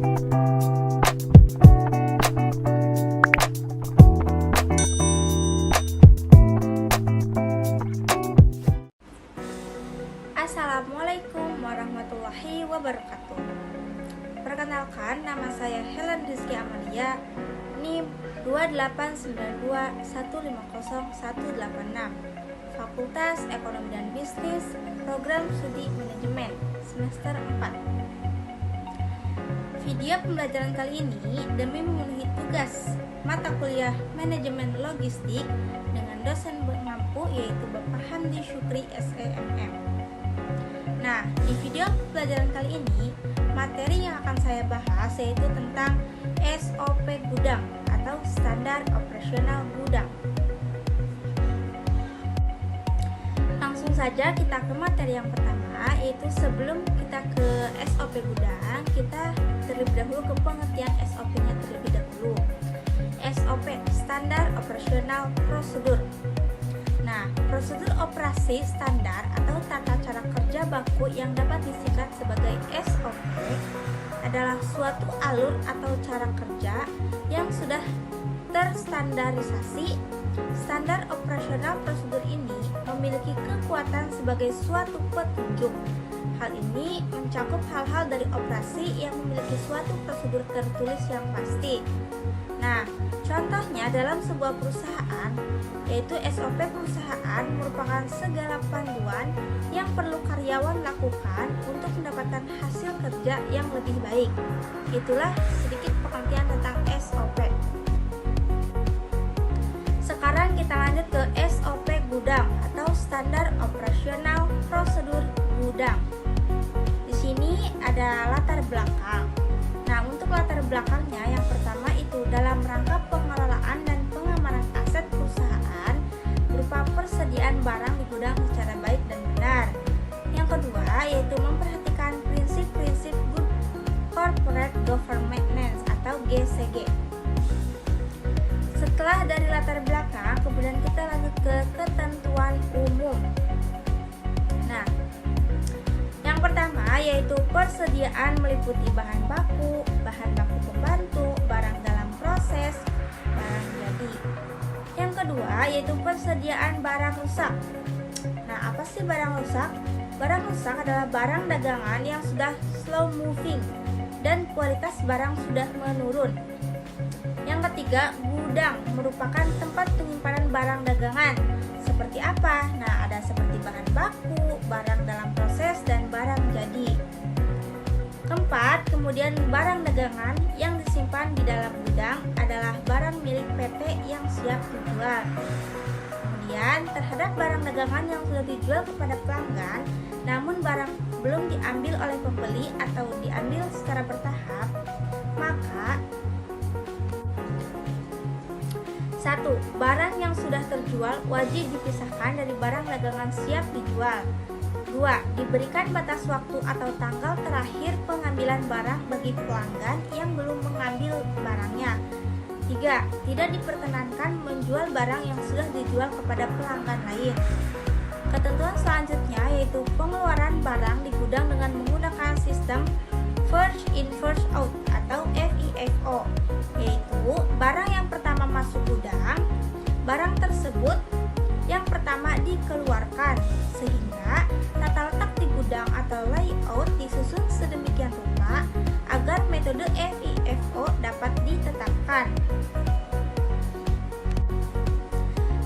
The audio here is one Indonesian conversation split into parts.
Assalamualaikum warahmatullahi wabarakatuh. Perkenalkan, nama saya Helen Rizky Amalia, NIM 289215018, Fakultas Ekonomi dan Bisnis, Program Studi Manajemen, semester 4. Video pembelajaran kali ini demi memenuhi tugas mata kuliah Manajemen Logistik dengan dosen bermampu yaitu Bapak Hamdi Syukri SEMM. Nah, di video pelajaran kali ini, materi yang akan saya bahas yaitu tentang SOP gudang atau standar operasional gudang. Langsung saja kita ke materi yang pertama, yaitu sebelum kita ke SOP gudang, kita terlebih dahulu ke pengertian SOP-nya terlebih dahulu. SOP, standar operasional prosedur. Nah, prosedur operasi standar atau tata cara kerja baku yang dapat disingkat sebagai SOP adalah suatu alur atau cara kerja yang sudah terstandarisasi. Standar operasional prosedur ini memiliki kekuatan sebagai suatu petunjuk. Hal ini mencakup hal-hal dari operasi yang memiliki suatu prosedur tertulis yang pasti. Nah, contohnya dalam sebuah perusahaan, yaitu SOP perusahaan merupakan segala panduan yang perlu karyawan lakukan untuk mendapatkan hasil kerja yang lebih baik. Itulah sedikit pengertian tentang SOP. Sekarang kita lanjut ke SOP gudang atau standar operasional prosedur gudang. Di sini ada latar belakang. Nah, untuk latar belakangnya yang pertama itu dalam rangka pengelolaan dan pengamanan aset perusahaan berupa persediaan barang di gudang secara baik dan benar. Yang kedua yaitu memperhatikan prinsip-prinsip Good Corporate Governance atau GCG. Setelah dari latar belakang, kemudian kita lanjut ke ketentuan umum. Nah, yang pertama yaitu persediaan meliputi bahan baku pembantu, barang dalam proses, barang jadi. Yang kedua yaitu persediaan barang rusak. Nah, apa sih barang rusak? Barang rusak adalah barang dagangan yang sudah slow moving dan kualitas barang sudah menurun. Yang ketiga, gudang merupakan tempat penyimpanan barang dagangan. Seperti apa? Nah, ada seperti bahan baku, barang dalam proses, dan barang jadi. Keempat, kemudian barang dagangan yang disimpan di dalam gudang adalah barang milik PT yang siap dijual. Kemudian, terhadap barang dagangan yang sudah dijual kepada pelanggan, namun barang belum diambil oleh pembeli atau diambil secara bertahap, maka 1. Barang yang sudah terjual wajib dipisahkan dari barang dagangan siap dijual. 2. Diberikan batas waktu atau tanggal terakhir pengambilan barang bagi pelanggan yang belum mengambil barangnya. 3. Tidak diperkenankan menjual barang yang sudah dijual kepada pelanggan lain. Ketentuan selanjutnya yaitu pengeluaran barang di gudang dengan menggunakan sistem first in first out atau FIFO, yaitu barang yang pertama masuk gudang, barang tersebut yang pertama dikeluarkan, sehingga tata letak di gudang atau layout disusun sedemikian rupa agar metode FIFO dapat ditetapkan.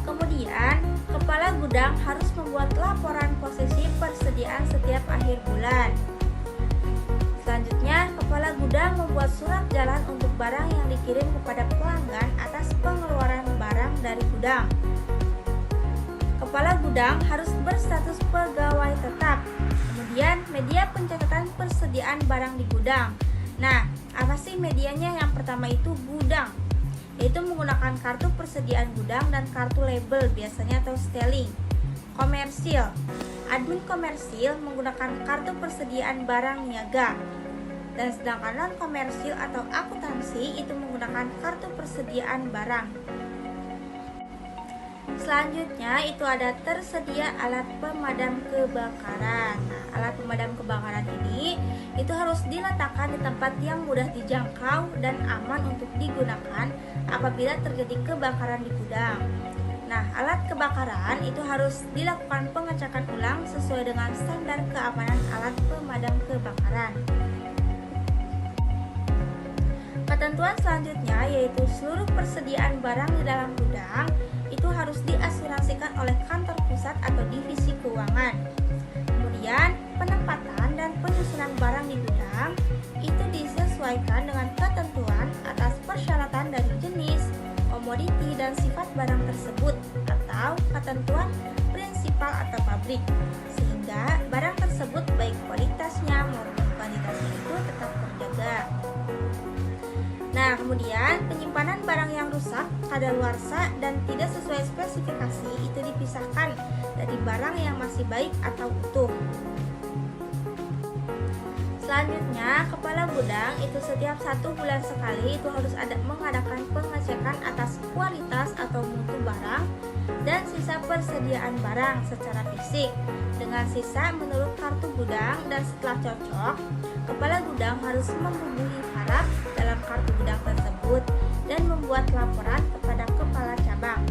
Kemudian, kepala gudang harus membuat laporan posisi persediaan setiap akhir bulan. Selanjutnya, kepala gudang membuat surat jalan untuk barang yang dikirim kepada pelanggan atas pengeluaran barang dari gudang. Kepala gudang harus berstatus pegawai tetap. Kemudian, media pencatatan persediaan barang di gudang. Nah, apa sih medianya? Yang pertama itu gudang, yaitu menggunakan kartu persediaan gudang dan kartu label biasanya atau styling. Komersil, admin komersil menggunakan kartu persediaan barang niaga. Dan sedangkan non komersil atau akuntansi itu menggunakan kartu persediaan barang. Selanjutnya itu ada tersedia alat pemadam kebakaran. Nah, alat pemadam kebakaran ini itu harus diletakkan di tempat yang mudah dijangkau dan aman untuk digunakan apabila terjadi kebakaran di gudang. Nah, alat kebakaran itu harus dilakukan pengecekan ulang sesuai dengan standar keamanan alat pemadam kebakaran. Ketentuan selanjutnya yaitu seluruh persediaan barang di dalam gudang itu harus diasuransikan oleh kantor pusat atau divisi keuangan. Kemudian, penempatan dan penyusunan barang di gudang itu disesuaikan dengan ketentuan atas persyaratan dari jenis, komoditi, dan sifat barang tersebut atau ketentuan prinsipal atau pabrik, sehingga barang tersebut baik kualitasnya maupun kuantitasnya itu tetap terjaga. Nah, kemudian penyimpanan barang yang rusak, kadaluarsa, dan tidak sesuai spesifikasi itu dipisahkan dari barang yang masih baik atau utuh. Selanjutnya, kepala gudang itu setiap 1 bulan sekali itu harus mengadakan pengecekan atas kualitas atau mutu barang dan sisa persediaan barang secara fisik dengan sisa menurut kartu gudang, dan setelah cocok, kepala gudang harus membubuhi paraf dalam kartu gudang tersebut dan membuat laporan kepada kepala cabang.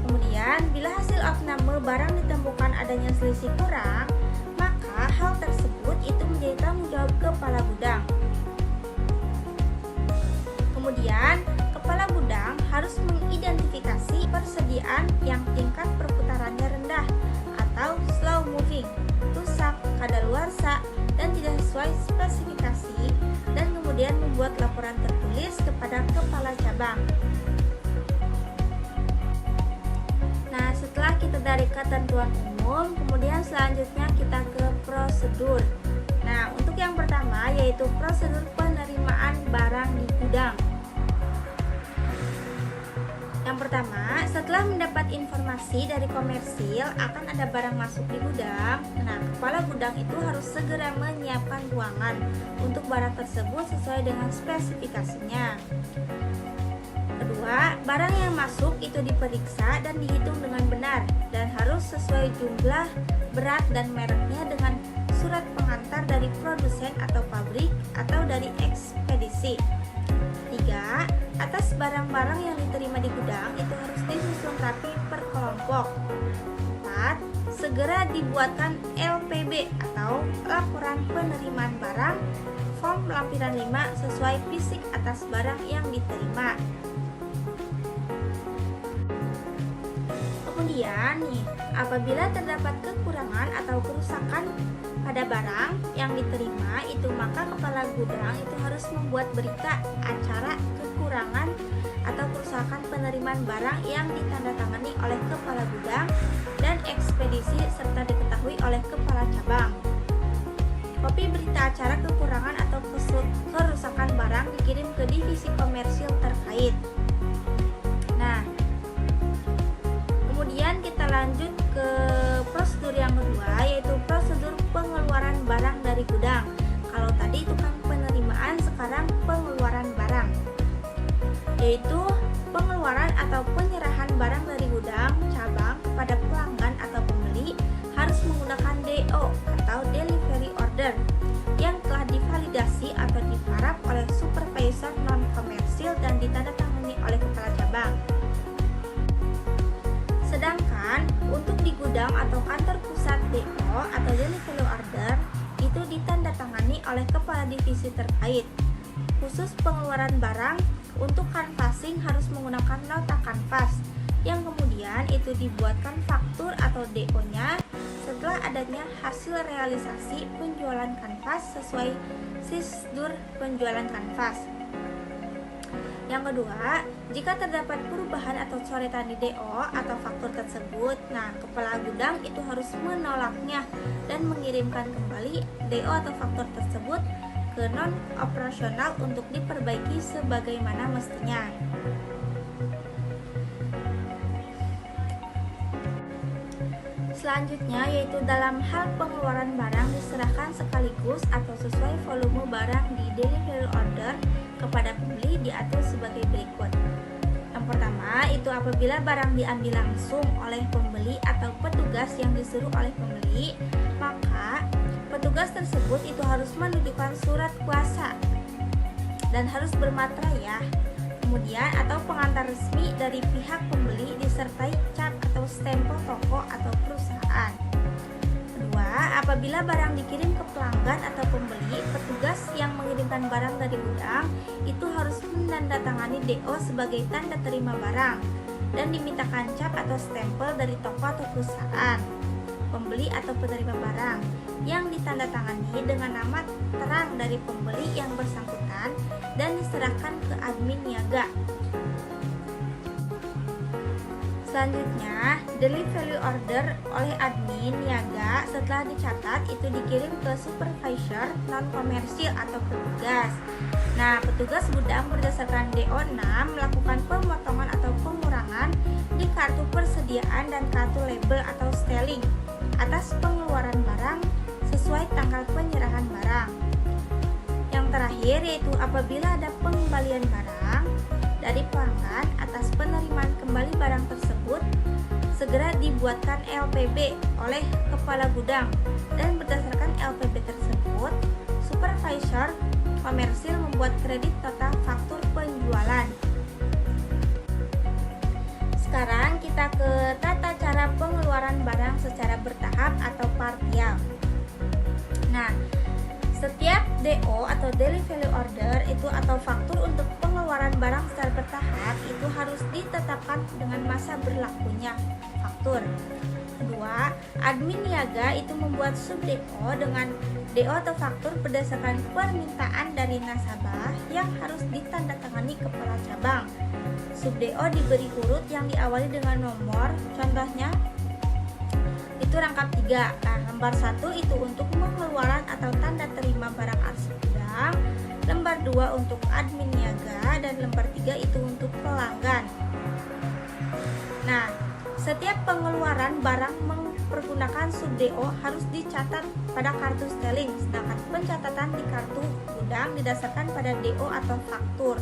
Kemudian, bila hasil opname barang ditemukan adanya selisih kurang, maka hal tersebut itu menjadi tanggung jawab kepala gudang. Kemudian, kepala gudang harus mengidentifikasi persediaan yang tingkat perputarannya rendah atau slow moving, rusak, kadaluarsa, dan tidak sesuai spesifikasi, dan kemudian membuat laporan tertulis kepada kepala cabang. Nah, setelah kita dari ketentuan umum, kemudian selanjutnya kita ke prosedur. Nah, untuk yang pertama yaitu prosedur penerimaan barang di gudang. Yang pertama, setelah mendapat informasi dari komersil akan ada barang masuk di gudang, nah kepala gudang itu harus segera menyiapkan ruangan untuk barang tersebut sesuai dengan spesifikasinya. Kedua, barang yang masuk itu diperiksa dan dihitung dengan benar dan harus sesuai jumlah, berat, dan mereknya dengan surat pengantar dari produsen atau pabrik atau dari ekspedisi. 3. Atas barang-barang yang diterima di gudang itu harus disusun rapi per kelompok. 4. Segera dibuatkan LPB atau laporan penerimaan barang form lampiran 5 sesuai fisik atas barang yang diterima. Kemudian nih, apabila terdapat kekurangan atau kerusakan pada barang yang diterima itu, maka kepala gudang itu harus membuat berita acara kekurangan atau kerusakan penerimaan barang yang ditandatangani oleh kepala gudang dan ekspedisi serta diketahui oleh kepala cabang. Kopi berita acara kekurangan atau kerusakan barang dikirim ke divisi komersil terkait. Nah, kemudian kita lanjut ke prosedur yang kedua yaitu prosedur pengeluaran barang dari gudang. Kalau tadi itu kan penerimaan, sekarang pengeluaran barang, yaitu pengeluaran atau penyerahan barang dari gudang cabang kepada pelanggan atau pembeli harus menggunakan DO atau delivery order yang telah divalidasi atau diparaf oleh supervisor non komersil dan ditandatangani oleh kepala cabang. Sedangkan untuk di gudang atau kantor pusat DO atau delivery order itu ditandatangani oleh kepala divisi terkait. Khusus pengeluaran barang untuk canvassing harus menggunakan nota kanvas yang kemudian itu dibuatkan faktur atau DO-nya setelah adanya hasil realisasi penjualan kanvas sesuai prosedur penjualan kanvas. Yang kedua, jika terdapat perubahan atau coretan di DO atau faktur tersebut, nah kepala gudang itu harus menolaknya dan mengirimkan kembali DO atau faktur tersebut ke non operasional untuk diperbaiki sebagaimana mestinya. Selanjutnya yaitu dalam hal pengeluaran barang diserahkan sekaligus atau sesuai volume barang di delivery order kepada pembeli diatur sebagai berikut. Yang pertama, pertama itu apabila barang diambil langsung oleh pembeli atau petugas yang disuruh oleh pembeli, maka petugas tersebut itu harus menunjukkan surat kuasa dan harus bermatra ya. Kemudian atau pengantar resmi dari pihak pembeli disertai cap atau stempel toko atau perusahaan. Kedua, apabila barang dikirim ke pelanggan atau pembeli, petugas yang mengirimkan barang dari gudang itu harus menandatangani DO sebagai tanda terima barang dan dimintakan cap atau stempel dari toko atau perusahaan pembeli atau penerima barang yang ditandatangani dengan nama terang dari pembeli yang bersangkutan dan diserahkan ke admin niaga. Selanjutnya, daily value order oleh admin niaga setelah dicatat itu dikirim ke supervisor non komersil atau petugas. Nah, petugas gudang berdasarkan DO6 melakukan pemotongan atau pengurangan di kartu persediaan dan kartu label atau styling atas pengeluaran barang sesuai tanggal penyerahan barang. Yang terakhir yaitu apabila ada pengembalian barang dari pelanggan atas penerimaan kembali barang tersebut, segera dibuatkan LPB oleh kepala gudang dan berdasarkan LPB tersebut, supervisor komersil membuat kredit total faktur penjualan. Sekarang kita ke tata cara pengeluaran barang secara bertahap atau partial. Nah, setiap DO atau daily value order itu atau faktur untuk pengeluaran barang secara bertahap itu harus ditetapkan dengan masa berlakunya faktur. Kedua, admin niaga itu membuat sub DO dengan DO atau faktur berdasarkan permintaan dari nasabah yang harus ditandatangani kepala cabang. Sub DO diberi urut yang diawali dengan nomor, contohnya itu rangkap 3. Nah, lembar 1 itu untuk pengeluaran atau tanda terima barang arsip gudang, lembar 2 untuk admin niaga, dan lembar 3 itu untuk pelanggan. Nah, setiap pengeluaran barang mempergunakan sub DO harus dicatat pada kartu styling, sedangkan pencatatan di kartu gudang didasarkan pada DO atau faktur.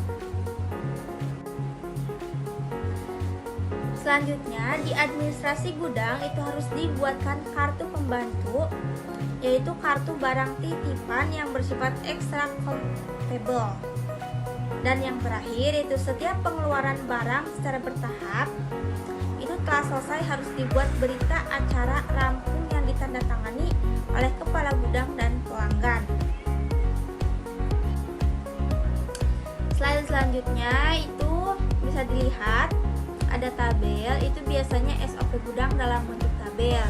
Selanjutnya, di administrasi gudang itu harus dibuatkan kartu pembantu, yaitu kartu barang titipan yang bersifat extra countable. Dan yang terakhir, yaitu setiap pengeluaran barang secara bertahap itu telah selesai harus dibuat berita acara rampung yang ditandatangani oleh kepala gudang dan pelanggan. Slide selanjutnya itu bisa dilihat ada tabel, itu biasanya SOP gudang dalam bentuk tabel.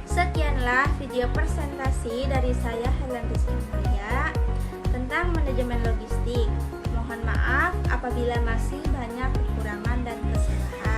Sekianlah video presentasi dari saya Helen Rizky Maria tentang manajemen logistik. Mohon maaf apabila masih banyak kekurangan dan kesalahan.